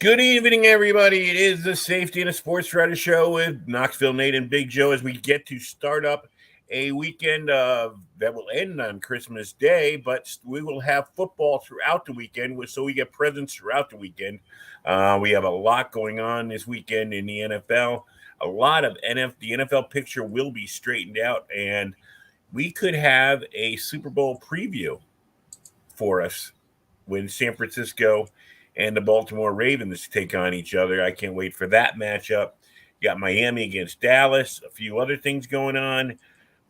Good evening, everybody. It is the Safety and a Sportswriter show with Knoxville Nate and Big Joe as we get to start up a weekend that will end on Christmas Day, but we will have football throughout the weekend, so we get presents throughout the weekend. We have a lot going on this weekend in the NFL. A lot of the NFL picture will be straightened out, and we could have a Super Bowl preview for us when San Francisco and the Baltimore Ravens take on each other. I can't wait for that matchup. You got Miami against Dallas, a few other things going on.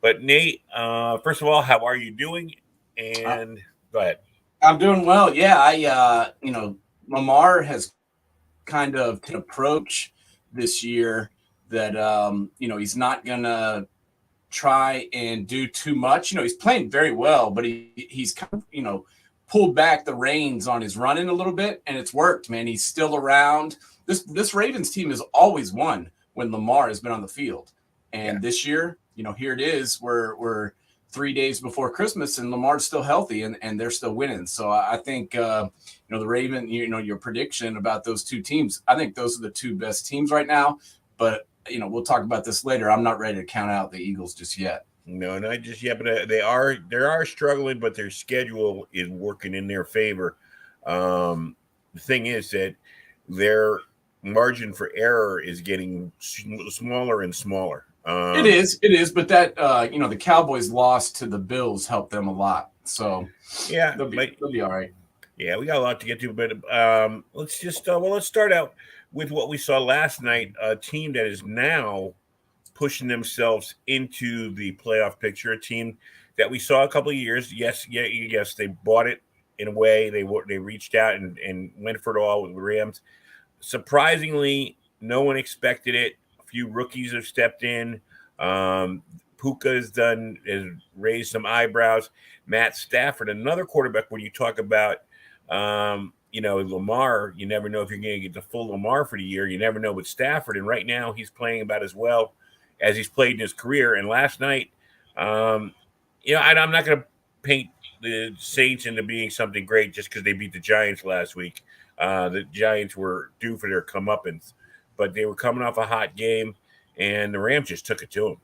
But Nate, first of all, how are you doing? And go ahead. I'm doing well. Yeah, Lamar has kind of an approach this year that he's not gonna try and do too much. He's playing very well, but he's kind of pulled back the reins on his running a little bit, and it's worked, man. He's still around. This Ravens team has always won when Lamar has been on the field, and this year, here it is. We're 3 days before Christmas, and Lamar's still healthy, and they're still winning. So I think the Raven, your prediction about those two teams, I think those are the two best teams right now. But we'll talk about this later. I'm not ready to count out the Eagles just yet. No, not just yet, but they are struggling, but their schedule is working in their favor. The thing is that their margin for error is getting smaller and smaller. It is, but that the Cowboys loss to the Bills helped them a lot. So yeah, they'll be all right. Yeah, we got a lot to get to, but let's just let's start out with what we saw last night. A team that is now pushing themselves into the playoff picture. A team that we saw a couple of years. Yes, they bought it in a way. They reached out and went for it all with the Rams. Surprisingly, no one expected it. A few rookies have stepped in. Puka has raised some eyebrows. Matt Stafford, another quarterback. When you talk about Lamar, you never know if you're going to get the full Lamar for the year. You never know with Stafford, and right now he's playing about as well as he's played in his career. And last night, I'm not going to paint the Saints into being something great just because they beat the Giants last week. The Giants were due for their comeuppance, but they were coming off a hot game, and the Rams just took it to them.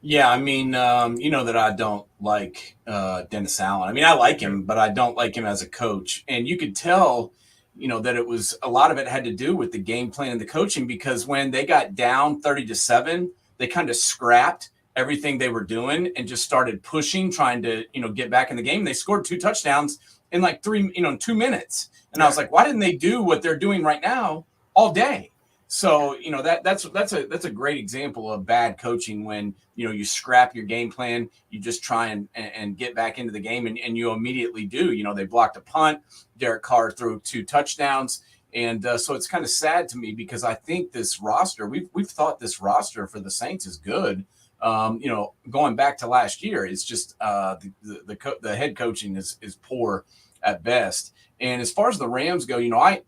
Yeah, I mean, that I don't like Dennis Allen. I mean, I like him, but I don't like him as a coach. And you could tell, that it was a lot of it had to do with the game plan and the coaching, because when they got down 30-7, they kind of scrapped everything they were doing and just started pushing, trying to, get back in the game. They scored 2 touchdowns in like 2 minutes. And I was like, why didn't they do what they're doing right now all day? So, that's a great example of bad coaching when, you scrap your game plan, you just try and get back into the game, and you immediately do. They blocked a punt, Derek Carr threw 2 touchdowns. And so it's kind of sad to me, because I think this roster, we've thought this roster for the Saints is good. Going back to last year, it's just the head coaching is poor at best. And as far as the Rams go,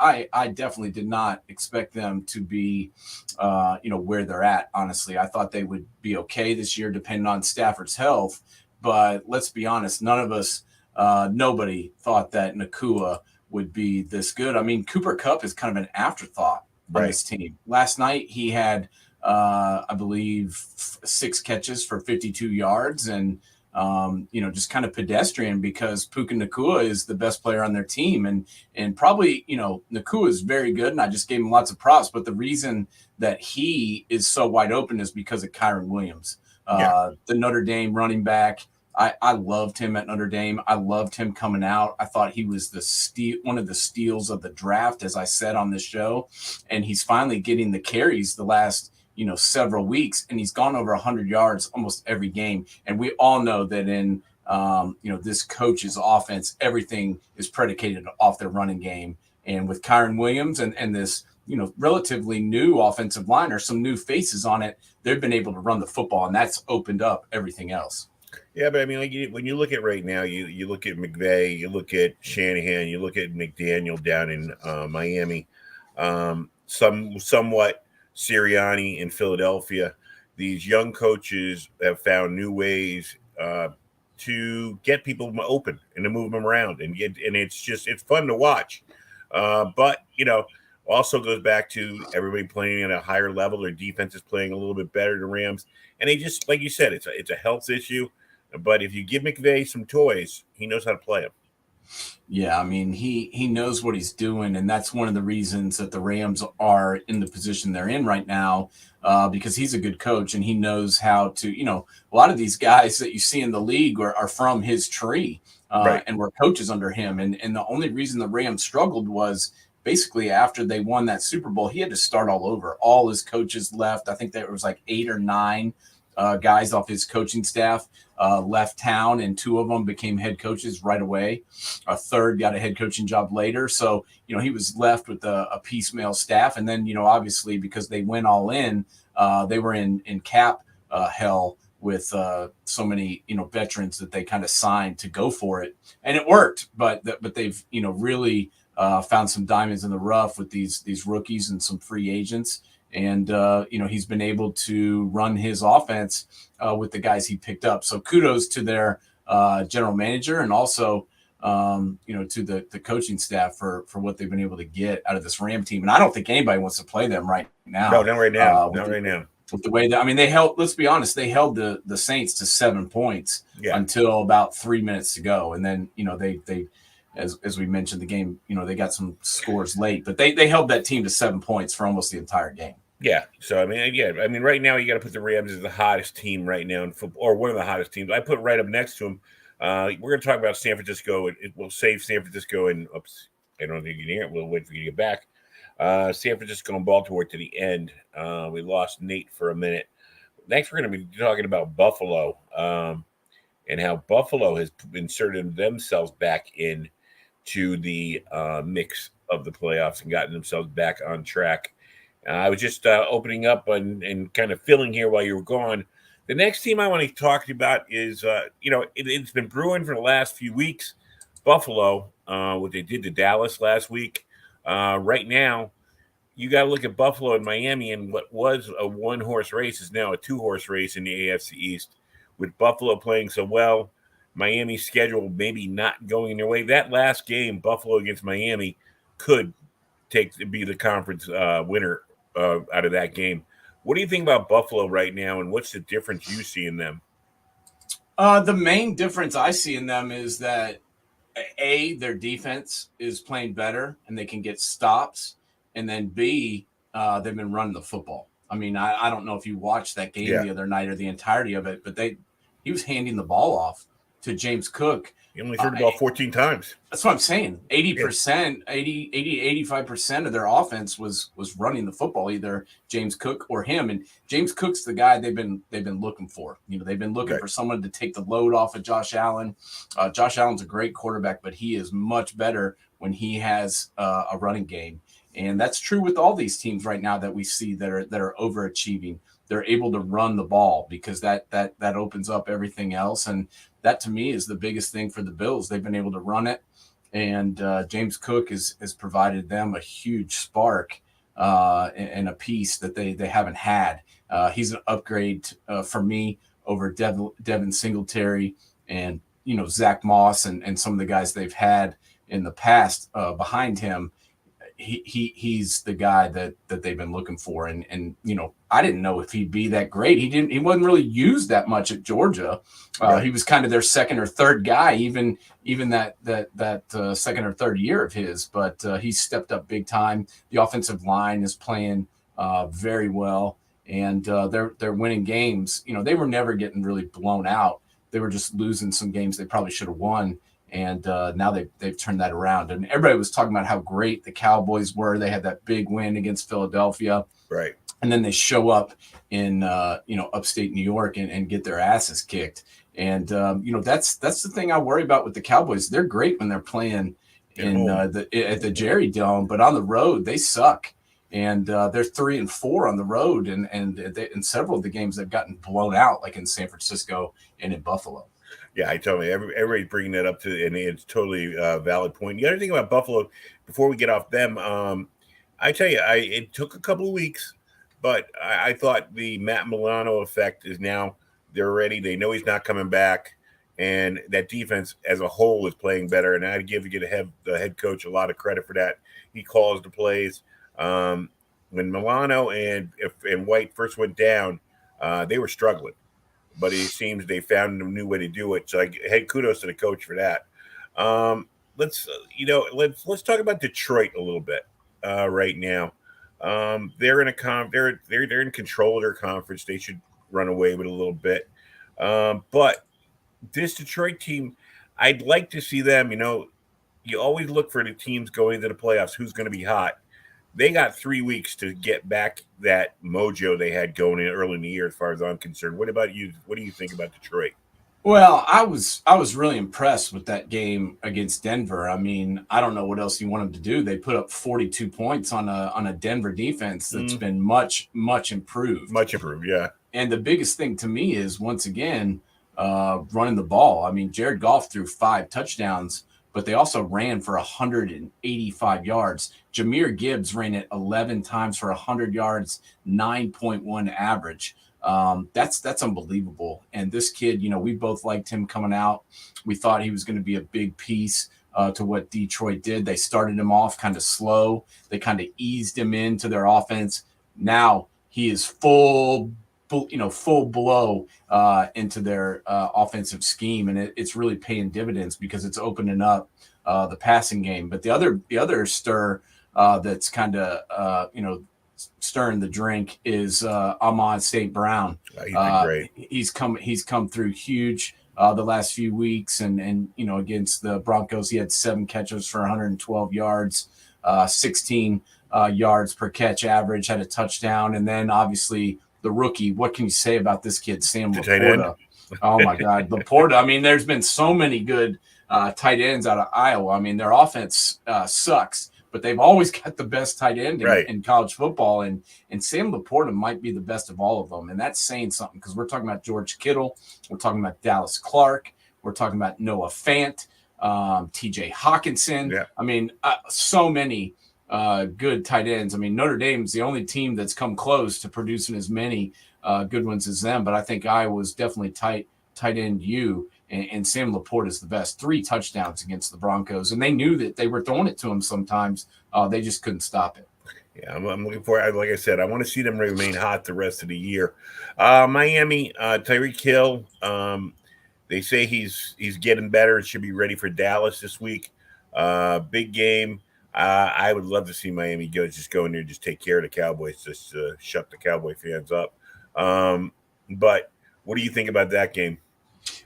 I definitely did not expect them to be, where they're at. Honestly, I thought they would be okay this year, depending on Stafford's health. But let's be honest, nobody thought that Nakua would be this good. I mean, Cooper Kupp is kind of an afterthought on this team. Last night, he had, I believe, 6 catches for 52 yards, and just kind of pedestrian, because Puka Nacua is the best player on their team. And probably, Nacua is very good, and I just gave him lots of props. But the reason that he is so wide open is because of Kyren Williams, the Notre Dame running back. I loved him at Notre Dame. I loved him coming out. I thought he was one of the steals of the draft, as I said on this show. And he's finally getting the carries the last several weeks, and he's gone over 100 yards almost every game. And we all know that in, this coach's offense, everything is predicated off their running game. And with Kyren Williams and this, relatively new offensive line, or some new faces on it, they've been able to run the football, and that's opened up everything else. Yeah, but I mean, when you look at right now, you look at McVay, you look at Shanahan, you look at McDaniel down in Miami, somewhat Sirianni in Philadelphia. These young coaches have found new ways to get people open and to move them around, and it's fun to watch. But also goes back to everybody playing at a higher level. Their defense is playing a little bit better than Rams, and they just, like you said, it's a health issue. But if you give McVay some toys, he knows how to play them. Yeah, I mean, he knows what he's doing, and that's one of the reasons that the Rams are in the position they're in right now, because he's a good coach and he knows how to. A lot of these guys that you see in the league are from his tree, Right. and were coaches under him. And the only reason the Rams struggled was basically after they won that Super Bowl, he had to start all over. All his coaches left. I think there was like 8 or 9 guys off his coaching staff left town, and 2 of them became head coaches right away. A third got a head coaching job later. So, he was left with a piecemeal staff. And then, obviously, because they went all in, they were in cap hell with so many, veterans that they kind of signed to go for it. And it worked. But they've, really found some diamonds in the rough with these rookies and some free agents. And, he's been able to run his offense with the guys he picked up. So kudos to their general manager, and also, to the coaching staff for what they've been able to get out of this Ram team. And I don't think anybody wants to play them right now. No, not right now. Not right now. With the way that, they held, let's be honest, they held the Saints to 7 points until about 3 minutes to go. And then, they as we mentioned, the game, they got some scores late, but they held that team to 7 points for almost the entire game. Yeah. So, right now you got to put the Rams as the hottest team right now in football, or one of the hottest teams. I put right up next to them. We're going to talk about San Francisco. We'll save San Francisco and, oops, I don't think you can hear it. We'll wait for you to get back. San Francisco and Baltimore to the end. We lost Nate for a minute. Next, we're going to be talking about Buffalo and how Buffalo has inserted themselves back in to the mix of the playoffs and gotten themselves back on track. I was just opening up and kind of filling here while you were gone. The next team I want to talk to you about is, it's been brewing for the last few weeks. Buffalo, what they did to Dallas last week. Right now, you got to look at Buffalo and Miami, and what was a 1-horse race is now a 2-horse race in the AFC East. With Buffalo playing so well, Miami's schedule maybe not going their way. That last game, Buffalo against Miami, could be the conference winner out of that game. What do you think about Buffalo right now, and what's the difference you see in them? The main difference I see in them is that A, their defense is playing better and they can get stops, and then B, they've been running the football. I don't know if you watched that game the other night or the entirety of it, but he was handing the ball off to James Cook. He only threw the ball 14 times. That's what I'm saying. 80%, 85% of their offense was running the football, either James Cook or him. And James Cook's the guy they've been looking for. They've been looking for someone to take the load off of Josh Allen. Josh Allen's a great quarterback, but he is much better when he has a running game. And that's true with all these teams right now that we see that are overachieving. They're able to run the ball because that opens up everything else. And that, to me, is the biggest thing for the Bills. They've been able to run it, and James Cook has provided them a huge spark and a piece that they haven't had. He's an upgrade for me over Devin Singletary and Zach Moss and some of the guys they've had in the past behind him. He's the guy that they've been looking for, and I didn't know if he'd be that great. He wasn't really used that much at Georgia. He was kind of their second or third guy, even that second or third year of his. But he's stepped up big time. The offensive line is playing very well, and they're winning games. They were never getting really blown out. They were just losing some games they probably should have won. And now they've turned that around. And everybody was talking about how great the Cowboys were. They had that big win against Philadelphia. Right. And then they show up in, upstate New York and get their asses kicked. And, that's the thing I worry about with the Cowboys. They're great when they're playing at the Jerry Dome, but on the road, they suck. And they're 3-4 on the road. And in several of the games, they've gotten blown out, like in San Francisco and in Buffalo. Yeah, I tell you, everybody's bringing that up and it's totally a valid point. The other thing about Buffalo, before we get off them, I tell you, it took a couple of weeks, but I thought the Matt Milano effect is now they're ready. They know he's not coming back. and that defense as a whole is playing better. And I'd give the head coach a lot of credit for that. He calls the plays. When Milano and White first went down, they were struggling, but it seems they found a new way to do it. So head kudos to the coach for that. Let's talk about Detroit a little bit right now. They're in they're in control of their conference. They should run away with a little bit. But this Detroit team, I'd like to see them. You always look for the teams going into the playoffs. Who's going to be hot? They got 3 weeks to get back that mojo they had going in early in the year, as far as I'm concerned. What about you? What do you think about Detroit? Well, I was really impressed with that game against Denver. I mean, I don't know what else you want them to do. They put up 42 points on a Denver defense that's been much improved. Much improved, yeah. And the biggest thing to me is, once again, running the ball. I mean, Jared Goff threw 5 touchdowns, but they also ran for 185 yards. Jahmyr Gibbs ran it 11 times for 100 yards, 9.1 average. That's unbelievable. And this kid, we both liked him coming out. We thought he was going to be a big piece to what Detroit did. They started him off kind of slow. They kind of eased him into their offense. Now he is full blow into their offensive scheme, and it's really paying dividends because it's opening up the passing game. But the other stir that's kind of stirring the drink is Ahmad St. Brown. He's been great. He's come through huge the last few weeks, and against the Broncos he had 7 catches for 112 yards, 16 yards per catch average, had a touchdown, and then obviously the rookie. What can you say about this kid, Sam Laporta? Oh my God, Laporta. I mean, there's been so many good tight ends out of Iowa. I mean, their offense sucks, but they've always got the best tight end in college football, and Sam Laporta might be the best of all of them, and that's saying something because we're talking about George Kittle, we're talking about Dallas Clark, we're talking about Noah Fant, T.J. Hawkinson. Yeah. I mean, so many good tight ends. I mean, Notre Dame's the only team that's come close to producing as many good ones as them, but I think Iowa's definitely tight end U. And Sam Laporta is the best. 3 touchdowns against the Broncos, and they knew that they were throwing it to him sometimes. They just couldn't stop it. Yeah, I'm looking for it. Like I said, I want to see them remain hot the rest of the year. Miami, Tyreek Hill, they say he's getting better and should be ready for Dallas this week. Big game. I would love to see Miami go in there and just take care of the Cowboys, just shut the Cowboy fans up. But what do you think about that game?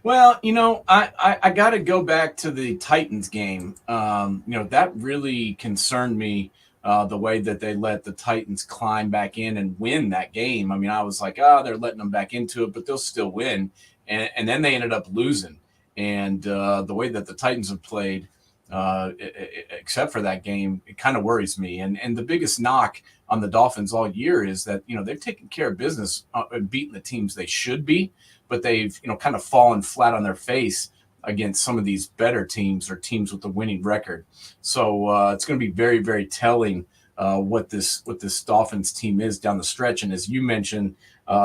Well, I got to go back to the Titans game. That really concerned me, the way that they let the Titans climb back in and win that game. I mean, I was like, they're letting them back into it, but they'll still win. And then they ended up losing. And the way that the Titans have played, except for that game, it kind of worries me. And the biggest knock on the Dolphins all year is that, they've taken care of business, beating the teams they should be, but they've, kind of fallen flat on their face against some of these better teams or teams with a winning record. So it's going to be very, very telling what this Dolphins team is down the stretch. And as you mentioned,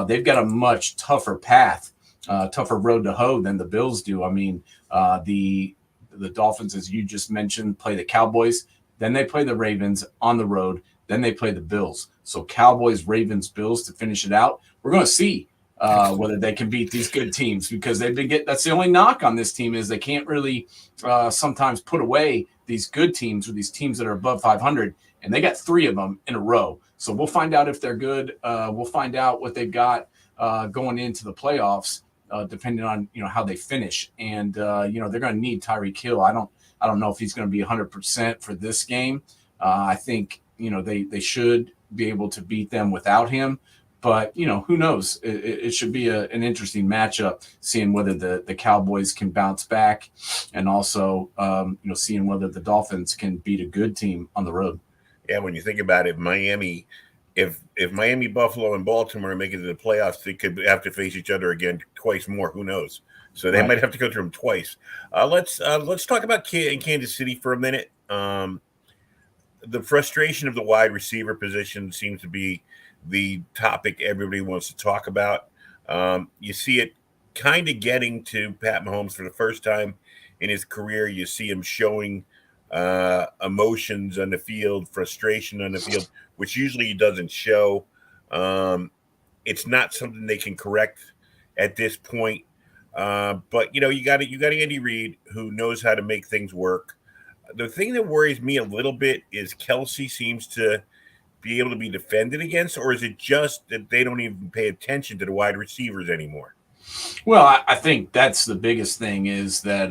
they've got a much tougher path, tougher road to hoe than the Bills do. I mean, the Dolphins, as you just mentioned, play the Cowboys, then they play the Ravens on the road, then they play the Bills. So Cowboys, Ravens, Bills to finish it out. We're going to see whether they can beat these good teams, because that's the only knock on this team is they can't really sometimes put away these good teams or these teams that are above 500, and they got 3 of them in a row. So we'll find out if they're good. We'll find out what they've got going into the playoffs, depending on how they finish. And they're going to need Tyreek Hill. I don't know if he's going to be 100% for this game. I think they should be able to beat them without him. But, who knows? It should be an interesting matchup, seeing whether the Cowboys can bounce back, and also, seeing whether the Dolphins can beat a good team on the road. Yeah, when you think about it, Miami, if Miami, Buffalo, and Baltimore make it to the playoffs, they could have to face each other again twice more. Who knows? So they might have to go through them twice. Let's talk about Kansas City for a minute. The frustration of the wide receiver position seems to be the topic everybody wants to talk about. You see it kind of getting to Pat Mahomes for the first time in his career. You see him showing emotions on the field, frustration on the field, which usually he doesn't show. It's not something they can correct at this point. But you got Andy Reid, who knows how to make things work. The thing that worries me a little bit is Kelsey seems to be able to be defended against, or is it just that they don't even pay attention to the wide receivers anymore? Well, I think that's the biggest thing is that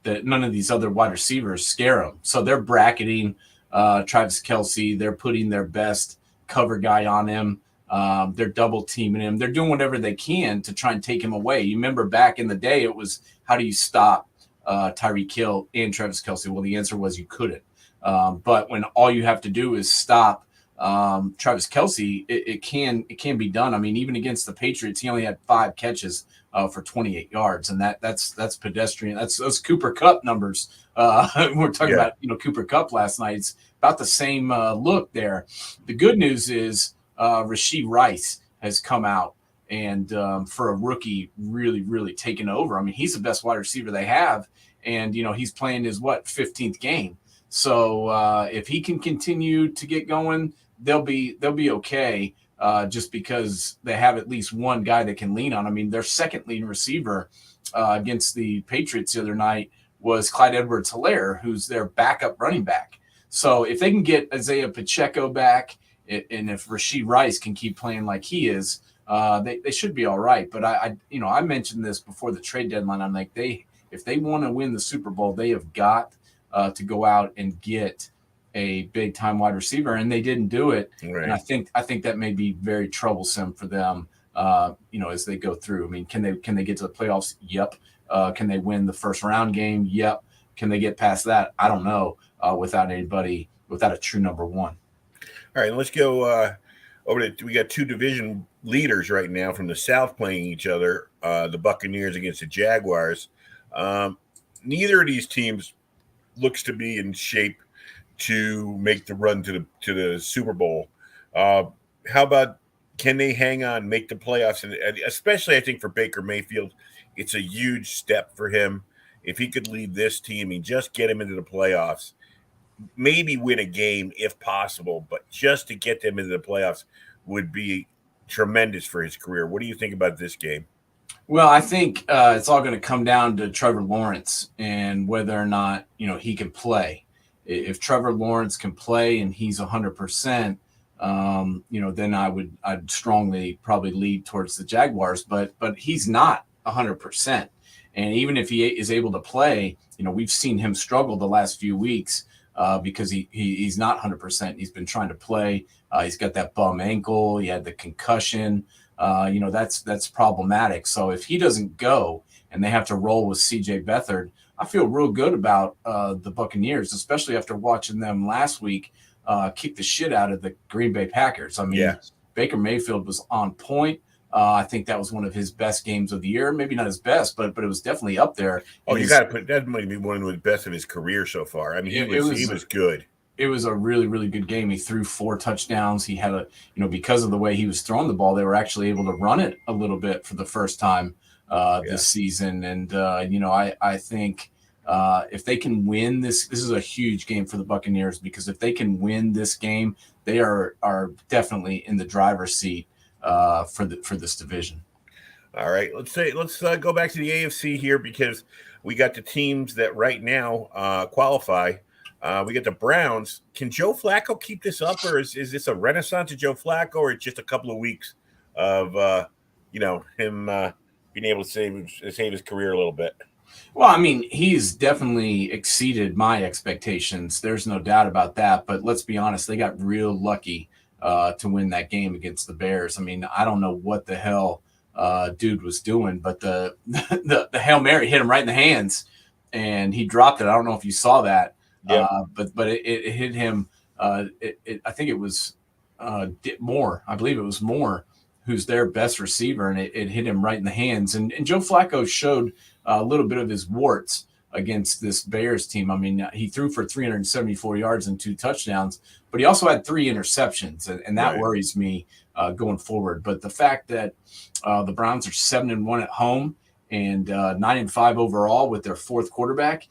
that none of these other wide receivers scare them. So they're bracketing Travis Kelsey. They're putting their best cover guy on him. They're double teaming him. They're doing whatever they can to try and take him away. You remember back in the day, it was how do you stop Tyreek Hill and Travis Kelsey? Well, the answer was you couldn't. But when all you have to do is stop Travis Kelsey, it can be done. I mean, even against the Patriots, he only had 5 catches for 28 yards, and that's pedestrian. That's Cooper Kupp numbers. We're talking about Cooper Kupp last night. It's about the same look there. The good news is Rashee Rice has come out and for a rookie, really taken over. I mean, he's the best wide receiver they have, and he's playing his 15th game. So if he can continue to get going, they'll be okay. Just because they have at least one guy that can lean on. I mean, their second leading receiver against the Patriots the other night was Clyde Edwards-Helaire, who's their backup running back. So if they can get Isaiah Pacheco back, and if Rashee Rice can keep playing like he is, they should be all right. But I mentioned this before the trade deadline. I'm like, if they want to win the Super Bowl, they have got to go out and get a big time wide receiver, and they didn't do it. Right. And I think that may be very troublesome for them, as they go through. I mean, can they get to the playoffs? Yep. Can they win the first round game? Yep. Can they get past that? I don't know. Without a true number one. All right, let's go over to. We got 2 division leaders right now from the South playing each other. The Buccaneers against the Jaguars. Neither of these teams looks to be in shape to make the run to the Super Bowl. How about, can they hang on, make the playoffs? And especially, I think, for Baker Mayfield, it's a huge step for him. If he could lead this team and just get him into the playoffs, maybe win a game if possible, but just to get them into the playoffs would be tremendous for his career. What do you think about this game? Well, I think it's all going to come down to Trevor Lawrence and whether or not, he can play. If Trevor Lawrence can play and he's 100%, then I'd strongly probably lead towards the Jaguars, but he's not 100%. And even if he is able to play, we've seen him struggle the last few weeks because he's not 100%. He's been trying to play. He's got that bum ankle. He had the concussion. That's problematic. So if he doesn't go and they have to roll with CJ Beathard, I feel real good about the Buccaneers, especially after watching them last week kick the shit out of the Green Bay Packers. I mean, Baker Mayfield was on point. I think that was one of his best games of the year. Maybe not his best, but it was definitely up there. Oh, you got to put that might be one of the best of his career so far. I mean, he was good. It was a really good game. He threw 4 touchdowns. He had because of the way he was throwing the ball, they were actually able to run it a little bit for the first time this season. And, I think if they can win this is a huge game for the Buccaneers, because if they can win this game, they are definitely in the driver's seat for this division. All right, let's go back to the AFC here, because we got the teams that right now qualify. We got the Browns. Can Joe Flacco keep this up, or is this a renaissance of Joe Flacco, or just a couple of weeks of him being able to save his career a little bit? Well, I mean, he's definitely exceeded my expectations. There's no doubt about that. But let's be honest, they got real lucky to win that game against the Bears. I mean, I don't know what the hell dude was doing, but the Hail Mary hit him right in the hands, and he dropped it. I don't know if you saw that. Yep. But it hit him. I think it was Moore. I believe it was Moore, who's their best receiver, and it hit him right in the hands. And Joe Flacco showed a little bit of his warts against this Bears team. I mean, he threw for 374 yards and 2 touchdowns, but he also had 3 interceptions, and that worries me going forward. But the fact that the Browns are 7-1 at home, and 9-5 overall with their fourth quarterback.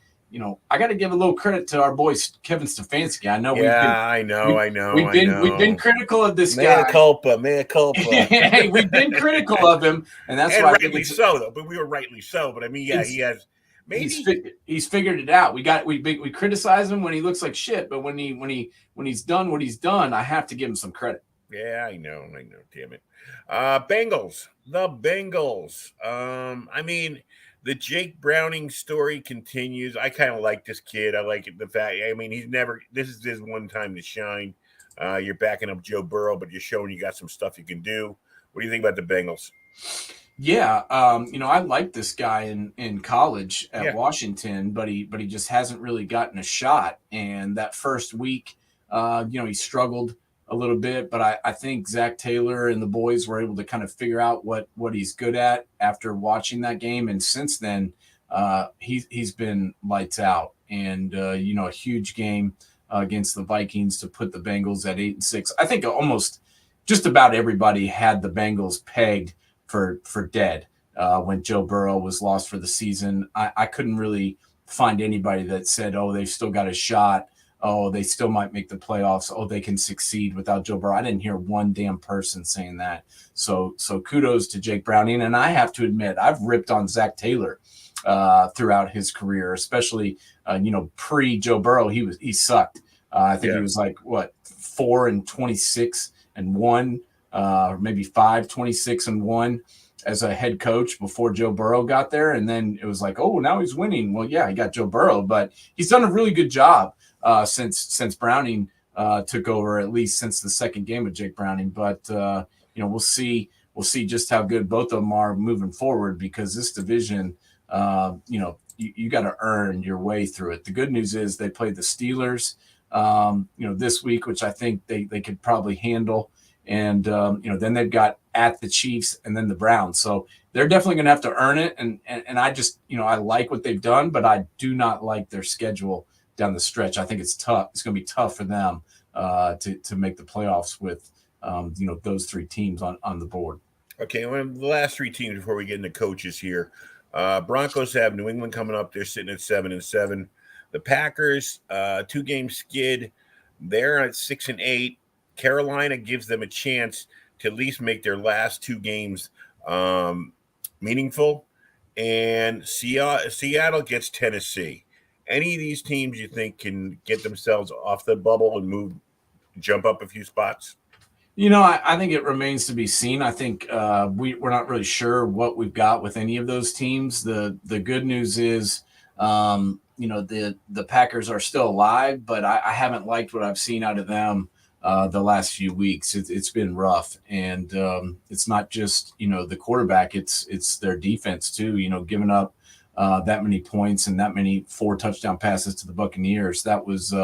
I got to give a little credit to our boy Kevin Stefanski. I know I we've been know. critical of this Mea guy. culpa. Hey, we've been critical of him, and that's and why rightly so, though. But we were rightly so. But I mean, yeah, he has maybe he's figured it out. We criticize him when he looks like shit, but when he's done what he's done, I have to give him some credit. Yeah, I know. Damn it. Bengals. The Bengals. I mean, the Jake Browning story continues. I kind of like this kid. I like the fact. I mean, this is his one time to shine. You're backing up Joe Burrow, but you're showing you got some stuff you can do. What do you think about the Bengals? Yeah, I liked this guy in college at Washington, but he just hasn't really gotten a shot. And that first week, he struggled a little bit, but I think Zach Taylor and the boys were able to kind of figure out what he's good at after watching that game. And since then, he's been lights out. And a huge game against the Vikings to put the Bengals at 8-6. I think almost just about everybody had the Bengals pegged for dead when Joe Burrow was lost for the season. I couldn't really find anybody that said, oh, they've still got a shot. Oh, they still might make the playoffs. Oh, they can succeed without Joe Burrow. I didn't hear one damn person saying that. So kudos to Jake Browning. And I have to admit, I've ripped on Zach Taylor throughout his career, especially, pre-Joe Burrow. He sucked. I think he was like, 4-26-1, or maybe 5-26-1 as a head coach before Joe Burrow got there. And then it was like, oh, now he's winning. Well, yeah, he got Joe Burrow, but he's done a really good job since Browning took over, at least since the second game of Jake Browning. But, we'll see just how good both of them are moving forward, because this division, you got to earn your way through it. The good news is they played the Steelers, this week, which I think they could probably handle. And, then they've got at the Chiefs and then the Browns. So they're definitely going to have to earn it. And I just, I like what they've done, but I do not like their schedule down the stretch. I think it's tough. It's going to be tough for them to make the playoffs with, those three teams on the board. Okay, well, the last three teams before we get into coaches here. Broncos have New England coming up. They're sitting at 7-7. The Packers, 2-game skid. They're at 6-8. Carolina gives them a chance to at least make their last two games meaningful. And Seattle gets Tennessee. Any of these teams you think can get themselves off the bubble and jump up a few spots? I think it remains to be seen. I think we're not really sure what we've got with any of those teams. The good news is, the Packers are still alive, but I haven't liked what I've seen out of them the last few weeks. It's been rough, and it's not just the quarterback; it's their defense too. Giving up that many points and that many 4 touchdown passes to the Buccaneers, that was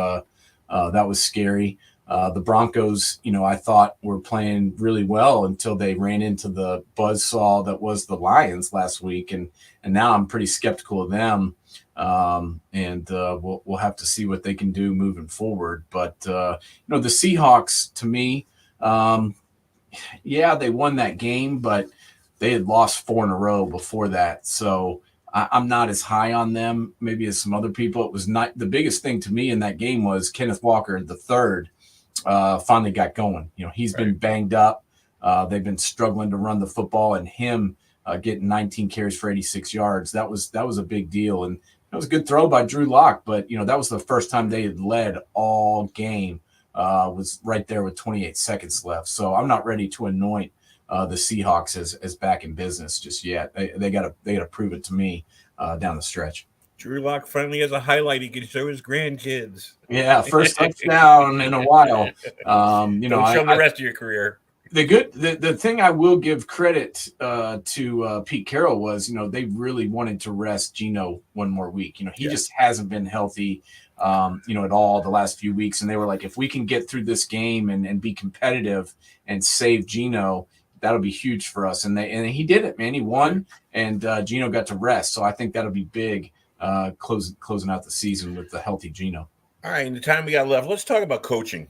scary. The Broncos, I thought were playing really well until they ran into the buzzsaw that was the Lions last week, and now I'm pretty skeptical of them. We'll have to see what they can do moving forward. But the Seahawks, to me, they won that game, but they had lost 4 in a row before that, so I'm not as high on them maybe as some other people. It was not the biggest thing to me in that game was Kenneth Walker III finally got going. He's been banged up. They've been struggling to run the football, and him getting 19 carries for 86 yards. That was a big deal. And it was a good throw by Drew Lock, but that was the first time they had led all game, was right there with 28 seconds left. So I'm not ready to anoint the Seahawks as back in business just yet. They gotta prove it to me down the stretch. Drew Lock finally has a highlight he can show his grandkids. Yeah, first touchdown in a while. Don't show them the rest of your career. The thing I will give credit to Pete Carroll was, they really wanted to rest Geno one more week. He just hasn't been healthy, at all the last few weeks. And they were like, if we can get through this game and be competitive and save Geno, that'll be huge for us. And he did it, man. He won, and Geno got to rest. So I think that'll be big closing out the season with the healthy Geno. All right, in the time we got left, let's talk about coaching.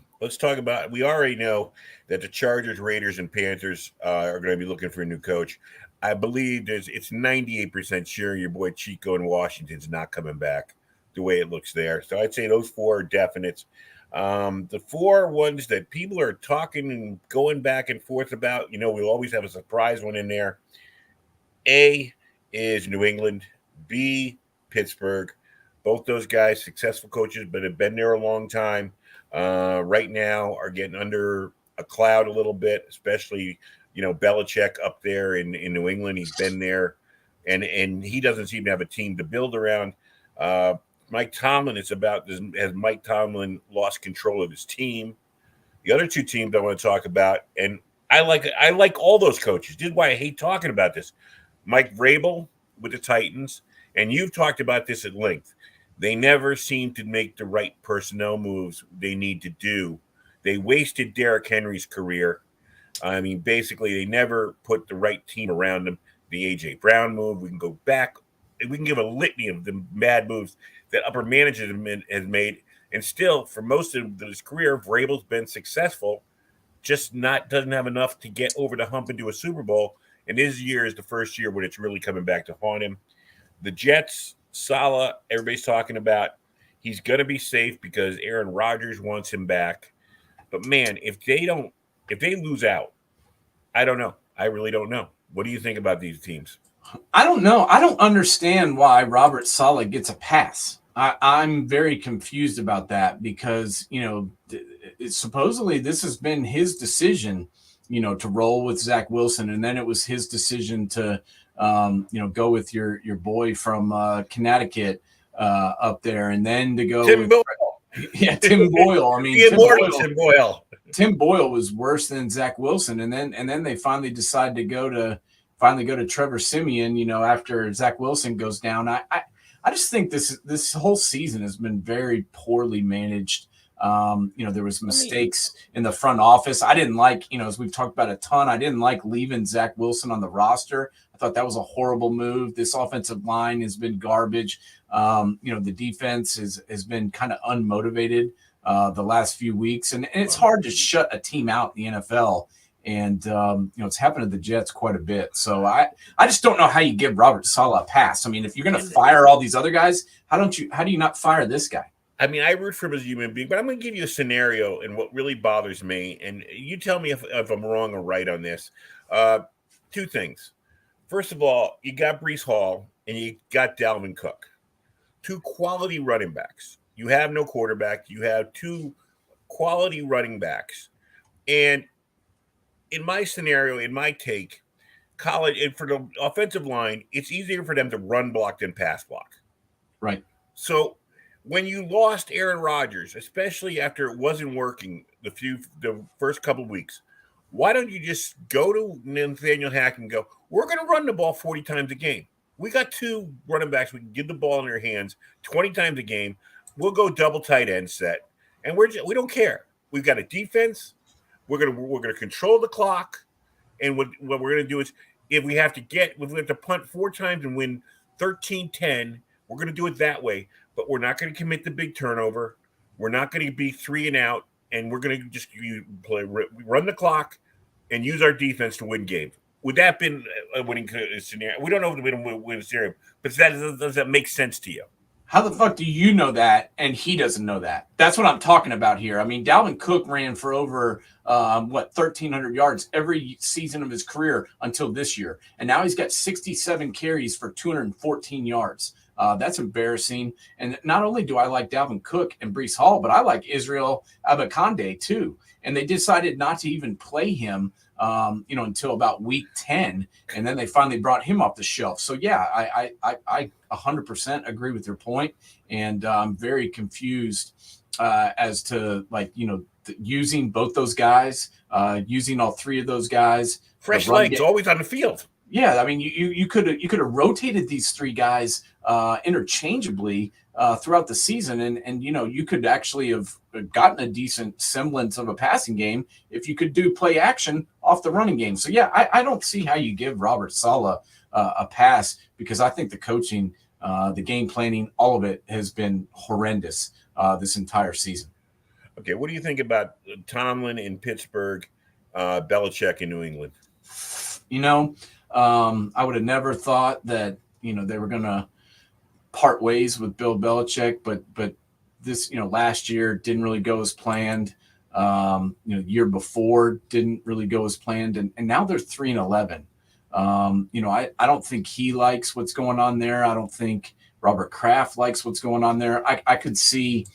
We already know that the Chargers, Raiders, and Panthers are going to be looking for a new coach. I believe it's 98% sure your boy Chico in Washington's not coming back the way it looks there. So I'd say those four are definites. The four ones that people are talking and going back and forth about, we'll always have a surprise one in there. A is New England. B, Pittsburgh. Both those guys, successful coaches, but have been there a long time. Right now are getting under a cloud a little bit, especially, Belichick up there in New England. He's been there, and he doesn't seem to have a team to build around. Mike Tomlin, has Mike Tomlin lost control of his team? The other two teams I want to talk about, and I like all those coaches. This is why I hate talking about this. Mike Vrabel with the Titans, and you've talked about this at length. They never seem to make the right personnel moves they need to do. They wasted Derrick Henry's career. I mean, basically, they never put the right team around him. The A.J. Brown move, we can go back. We can give a litany of the bad moves that upper management has made. And still, for most of his career, Vrabel's been successful, just doesn't have enough to get over the hump into a Super Bowl. And this year is the first year when it's really coming back to haunt him. The Jets, Saleh, everybody's talking about. He's going to be safe because Aaron Rodgers wants him back. But man, if they lose out, I don't know. I really don't know. What do you think about these teams? I don't know. I don't understand why Robert Saleh gets a pass. I'm very confused about that because, supposedly this has been his decision, to roll with Zach Wilson. And then it was his decision to, go with your boy from Connecticut up there, and then to go Tim with Boyle. Yeah, Tim Boyle. I mean, Tim Boyle. Tim Boyle was worse than Zach Wilson, and then they finally decided to go to Trevor Siemian. After Zach Wilson goes down, I just think this whole season has been very poorly managed. There was mistakes in the front office. I didn't like, as we've talked about a ton, I didn't like leaving Zach Wilson on the roster. I thought that was a horrible move. This offensive line has been garbage. The defense has been kind of unmotivated the last few weeks, and it's hard to shut a team out in the NFL. And it's happened to the Jets quite a bit. So I just don't know how you give Robert Saleh a pass. I mean, if you're going to fire all these other guys, how do you not fire this guy? I mean, I root for him as a human being, but I'm going to give you a scenario and what really bothers me, and you tell me if I'm wrong or right on this. Two things. First of all, you got Breece Hall and you got Dalvin Cook, two quality running backs. You have no quarterback. You have two quality running backs. And in my scenario, in my take, college, and for the offensive line, it's easier for them to run block than pass block. Right. So when you lost Aaron Rodgers, especially after it wasn't working the first couple of weeks, why don't you just go to Nathaniel Hackett and go, we're going to run the ball 40 times a game. We got two running backs. We can give the ball in their hands 20 times a game. We'll go double tight end set, and we don't care. We've got a defense. We're gonna control the clock, and what we're gonna do is if we have to punt 4 times and win 13-10, we're gonna do it that way. But we're not gonna commit the big turnover. We're not gonna be 3 and out, and we're gonna just run the clock and use our defense to win games. Would that have been a winning scenario? We don't know if we don't win a scenario, but does that make sense to you? How the fuck do you know that and he doesn't know that? That's what I'm talking about here. I mean, Dalvin Cook ran for over 1,300 yards every season of his career until this year, and now he's got 67 carries for 214 yards. That's embarrassing. And not only do I like Dalvin Cook and Breece Hall, but I like Israel Abakande too. And they decided not to even play him, until about week 10, and then they finally brought him off the shelf. So yeah, I 100% agree with your point, and I'm very confused as to using both those guys, using all 3 of those guys. Fresh legs always on the field. Yeah, I mean, you could have rotated these 3 guys interchangeably throughout the season, and you could actually have gotten a decent semblance of a passing game if you could do play action off the running game. So yeah, I don't see how you give Robert Saleh a pass, because I think the coaching, the game planning, all of it has been horrendous this entire season. Okay, what do you think about Tomlin in Pittsburgh, Belichick in New England? I would have never thought that, they were going to part ways with Bill Belichick, but this, last year didn't really go as planned. Year before didn't really go as planned, and now they're 3-11. I don't think he likes what's going on there. I don't think Robert Kraft likes what's going on there. I could see,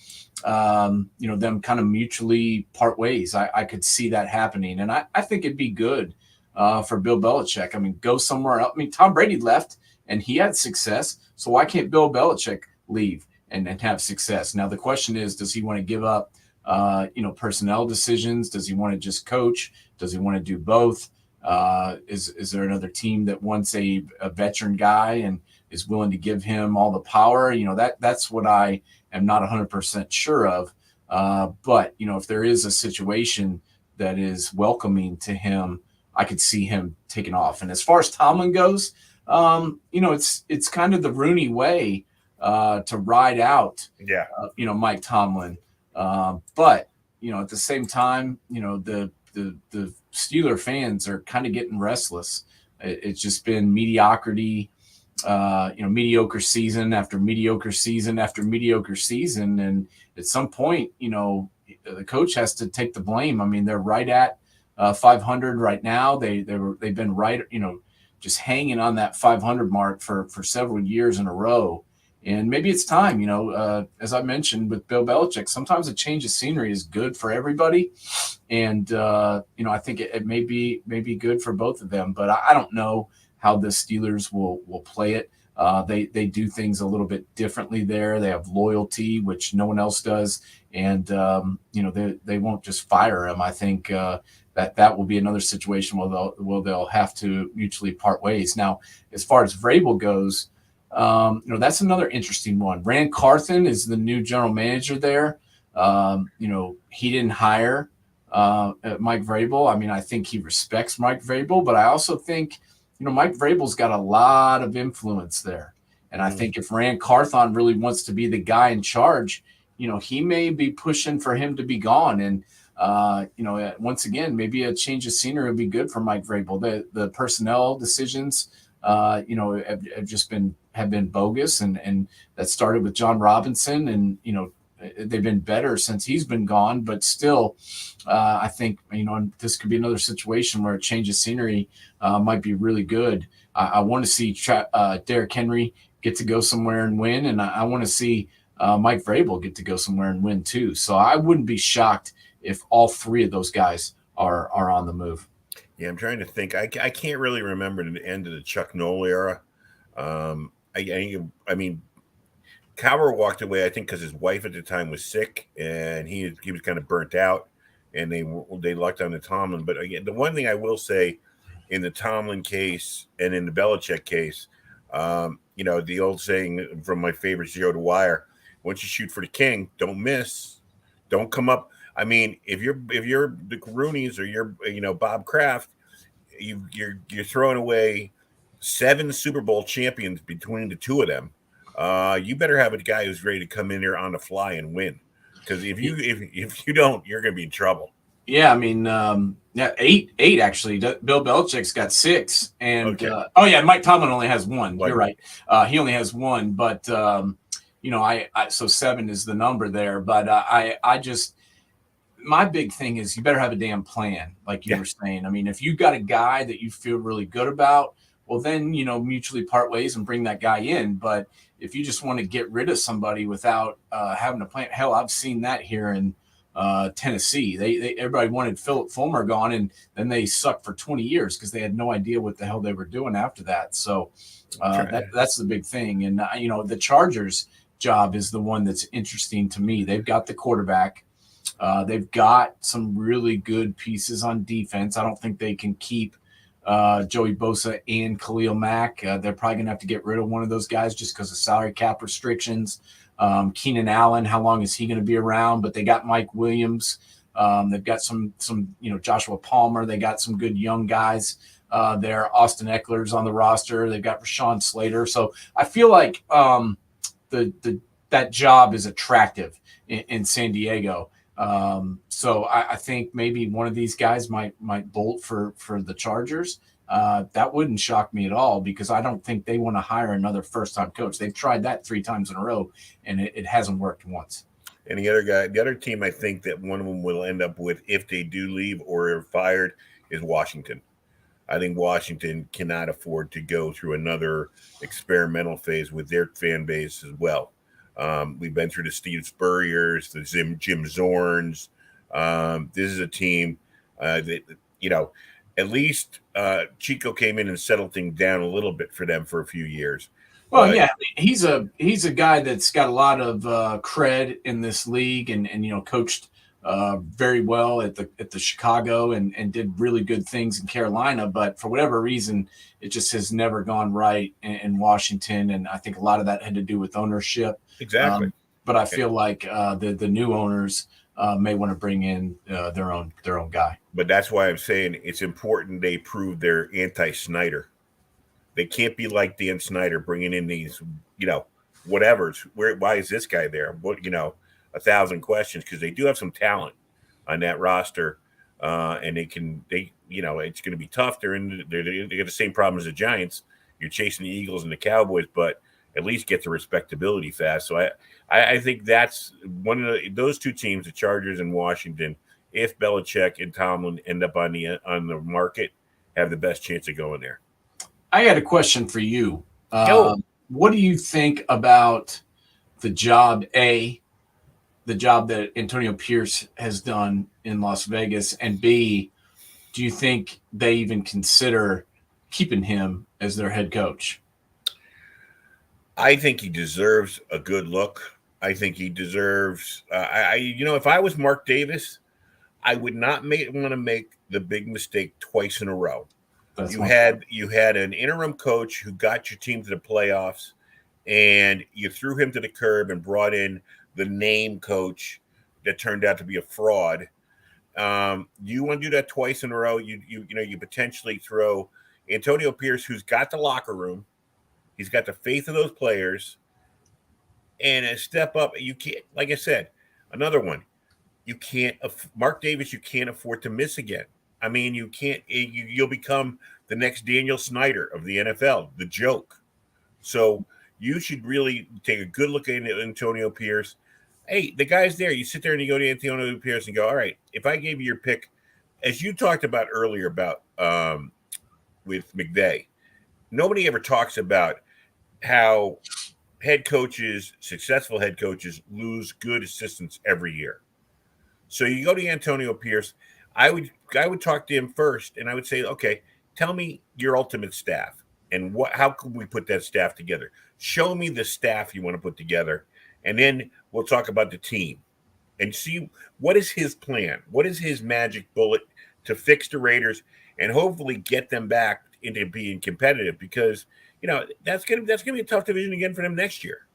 them kind of mutually part ways. I could see that happening, and I think it'd be good for Bill Belichick. I mean, go somewhere else. I mean, Tom Brady left and he had success, so why can't Bill Belichick leave and have success? Now the question is, does he want to give up personnel decisions? Does he want to just coach? Does he want to do both? Is there another team that wants a veteran guy and is willing to give him all the power? That's what I am not 100% sure of. But if there is a situation that is welcoming to him, I could see him taking off. And as far as Tomlin goes, it's kind of the Rooney way to ride out, Mike Tomlin. But at the same time, the Steeler fans are kind of getting restless. It's just been mediocrity, mediocre season after mediocre season after mediocre season. And at some point, the coach has to take the blame. I mean, they're right at 500 right now. They've been right, just hanging on that 500 mark for several years in a row. And maybe it's time, as I mentioned with Bill Belichick, sometimes a change of scenery is good for everybody. And, I think it may be good for both of them, but I don't know how the Steelers will play it. They do things a little bit differently there. They have loyalty, which no one else does. And, they won't just fire him. I think that will be another situation where they'll have to mutually part ways. Now, as far as Vrabel goes, that's another interesting one. Rand Carthen is the new general manager there. He didn't hire Mike Vrabel. I mean, I think he respects Mike Vrabel, but I also think, Mike Vrabel's got a lot of influence there. And I think if Rand Carthon really wants to be the guy in charge, he may be pushing for him to be gone. And, once again, maybe a change of scenery would be good for Mike Vrabel. The personnel decisions, have been bogus, and that started with John Robinson, and they've been better since he's been gone. But still, I think this could be another situation where a change of scenery might be really good. I want to see Derrick Henry get to go somewhere and win, and I want to see Mike Vrabel get to go somewhere and win too. So I wouldn't be shocked if all three of those guys are on the move. Yeah, I'm trying to think. I can't really remember the end of the Chuck Noll era. I mean, Cowher walked away, I think, because his wife at the time was sick, and he was kind of burnt out, and they lucked on the Tomlin. But again, the one thing I will say in the Tomlin case and in the Belichick case, the old saying from my favorite Joe Dwyer: once you shoot for the king, don't miss, don't come up. I mean, if you're the Rooneys or you're Bob Kraft, you're throwing away 7 Super Bowl champions between the two of them. You better have a guy who's ready to come in there on the fly and win. Because if you don't, you're going to be in trouble. Yeah, I mean, 8 actually. Bill Belichick's got 6, and okay. Mike Tomlin only has 1. You're right. He only has 1, but so 7 is the number there. But I just. My big thing is you better have a damn plan, like you were saying. I mean, if you've got a guy that you feel really good about, well, then, mutually part ways and bring that guy in. But if you just want to get rid of somebody without having a plan, hell, I've seen that here in Tennessee. Everybody wanted Philip Fulmer gone, and then they sucked for 20 years because they had no idea what the hell they were doing after that. So that's the big thing. And, the Chargers job is the one that's interesting to me. They've got the quarterback. They've got some really good pieces on defense. I don't think they can keep Joey Bosa and Khalil Mack. They're probably going to have to get rid of one of those guys just because of salary cap restrictions. Keenan Allen, how long is he going to be around? But they got Mike Williams. They've got some Joshua Palmer. They got some good young guys there. Austin Eckler's on the roster. They've got Rashawn Slater. So I feel like that job is attractive in San Diego. So I think maybe one of these guys might bolt for the Chargers. that wouldn't shock me at all, because I don't think they want to hire another first-time coach. They've tried that 3 times in a row, and it hasn't worked once. And the other team I think that one of them will end up with, if they do leave or are fired, is Washington. I think Washington cannot afford to go through another experimental phase with their fan base as well. We've been through the Steve Spurriers, the Jim Zorns. This is a team that, at least Chico came in and settled things down a little bit for them for a few years. Well, yeah, he's a guy that's got a lot of cred in this league, and coached very well at the Chicago, and did really good things in Carolina. But for whatever reason, it just has never gone right in Washington, and I think a lot of that had to do with ownership. Exactly. But I feel like the new owners may want to bring in their own guy. But that's why I'm saying it's important they prove they're anti-Snyder. They can't be like Dan Snyder bringing in these, whatevers. Why is this guy there? What, 1,000 questions, because they do have some talent on that roster, and it's going to be tough. They got the same problem as the Giants. You're chasing the Eagles and the Cowboys, but at least get the respectability fast. So I think that's one of those two teams, the Chargers and Washington. If Belichick and Tomlin end up on the market, have the best chance of going there. I got a question for you. What do you think about the job that Antonio Pierce has done in Las Vegas, and B, do you think they even consider keeping him as their head coach? I think he deserves a good look. I think he deserves. If I was Mark Davis, I would not want to make the big mistake twice in a row. You had an interim coach who got your team to the playoffs, and you threw him to the curb and brought in the name coach that turned out to be a fraud. You want to do that twice in a row? You potentially throw Antonio Pierce, who's got the locker room, he's got the faith of those players, and a step up. You can't, like I said, another one. You can't, Mark Davis. You can't afford to miss again. I mean, you can't. You'll become the next Daniel Snyder of the NFL, the joke. So you should really take a good look at Antonio Pierce. Hey, the guy's there. You sit there and you go to Antonio Pierce and go, all right, if I gave you your pick, as you talked about earlier about with McVay, nobody ever talks about how successful head coaches, lose good assistants every year. So you go to Antonio Pierce. I would talk to him first, and I would say, okay, tell me your ultimate staff, and how can we put that staff together? Show me the staff you want to put together, and then we'll talk about the team and see what is his plan, what is his magic bullet to fix the Raiders and hopefully get them back into being competitive, because that's gonna be a tough division again for them next year.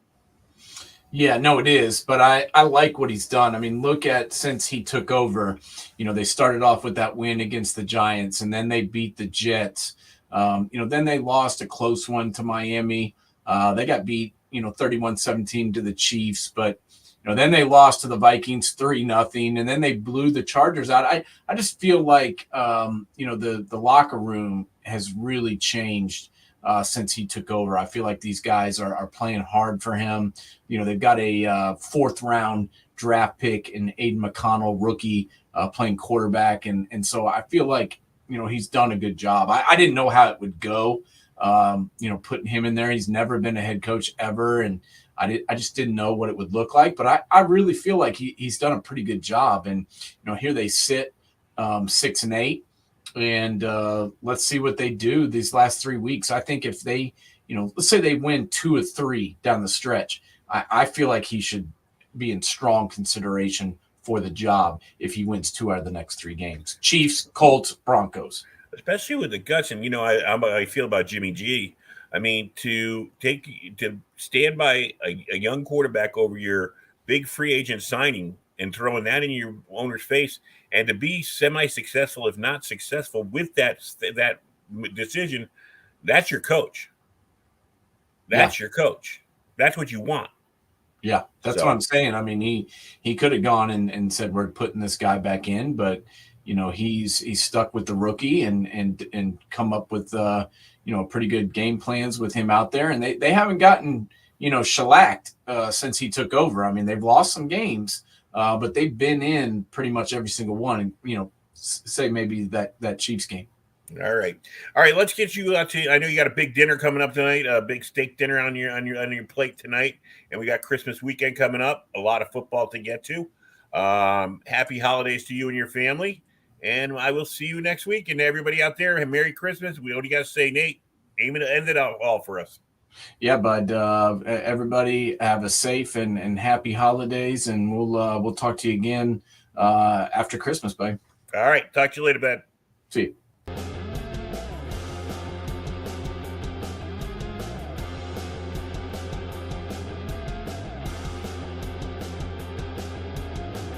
Yeah, no, it is. But I like what he's done. I mean, look at since he took over, they started off with that win against the Giants, and then they beat the Jets. Then they lost a close one to Miami. They got beat, 31-17 to the Chiefs. But, then they lost to the Vikings 3-0, and then they blew the Chargers out. I just feel like, the locker room has really changed since he took over. I feel like these guys are playing hard for him. They've got a fourth round draft pick in Aiden McConnell, rookie, playing quarterback. And so I feel like, he's done a good job. I didn't know how it would go, putting him in there. He's never been a head coach ever. And I just didn't know what it would look like. But I really feel like he's done a pretty good job. And, here they sit 6-8. And let's see what they do these last 3 weeks. I think if they, let's say they win 2 or 3 down the stretch, I feel like he should be in strong consideration for the job if he wins 2 out of the next 3 games. Chiefs, Colts, Broncos. Especially with the guts. And, I feel about Jimmy G. I mean, to stand by a young quarterback over your big free agent signing and throwing that in your owner's face, and to be semi-successful, if not successful, with that decision, that's your coach. That's your coach. That's what you want. Yeah, that's what I'm saying. I mean, he could have gone and said, we're putting this guy back in, but he's stuck with the rookie and come up with pretty good game plans with him out there, and they haven't gotten shellacked since he took over. I mean, they've lost some games, but they've been in pretty much every single one, and say maybe that Chiefs game. All right. Let's get you out to. I know you got a big dinner coming up tonight, a big steak dinner on your plate tonight, and we got Christmas weekend coming up. A lot of football to get to. Happy holidays to you and your family, and I will see you next week. And everybody out there, Merry Christmas. What do you got to say, Nate? Aim to end it all for us. Yeah, bud. Everybody have a safe and happy holidays, and we'll talk to you again after Christmas, bud. All right. Talk to you later, bud. See you.